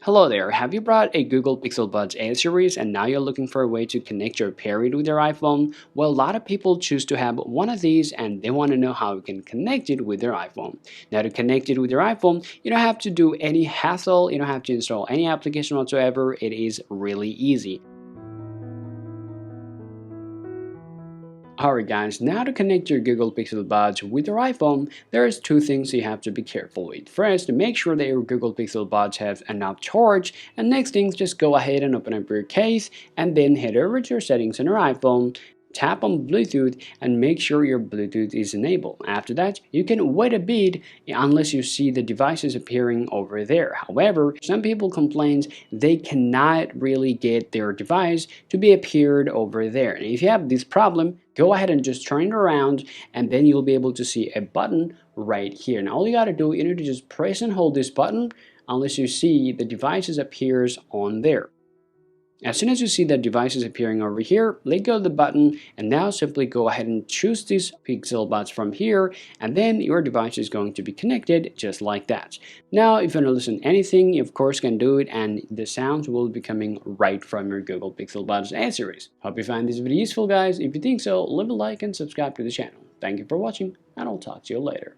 Hello there, have you brought a Google Pixel Buds A series and now you're looking for a way to connect your Parrot with your iPhone? Well, a lot of people choose to have one of these and they want to know how you can connect it with their iPhone. Now to connect it with your iPhone, you don't have to do any hassle, you don't have to install any application whatsoever, it is really easy. Alright guys, now to connect your Google Pixel Buds with your iPhone, there's two things you have to be careful with. First, make sure that your Google Pixel Buds have enough charge, and next thing, just go ahead and open up your case, and then head over to your settings on your iPhone, tap on Bluetooth and make sure your Bluetooth is enabled. After that, you can wait a bit unless you see the devices appearing over there. However, some people complain they cannot really get their device to be appeared over there. And if you have this problem, go ahead and just turn it around and then you'll be able to see a button right here. Now all you gotta do, you need to just press and hold this button unless you see the devices appears on there. As soon as you see that device is appearing over here, let go of the button and now simply go ahead and choose these Pixel Buds from here, and then your device is going to be connected just like that. Now if you want to listen to anything, you of course can do it, and the sounds will be coming right from your Google Pixel Buds A series. Hope you find this video useful guys. If you think so, leave a like and subscribe to the channel. Thank you for watching, and I'll talk to you later.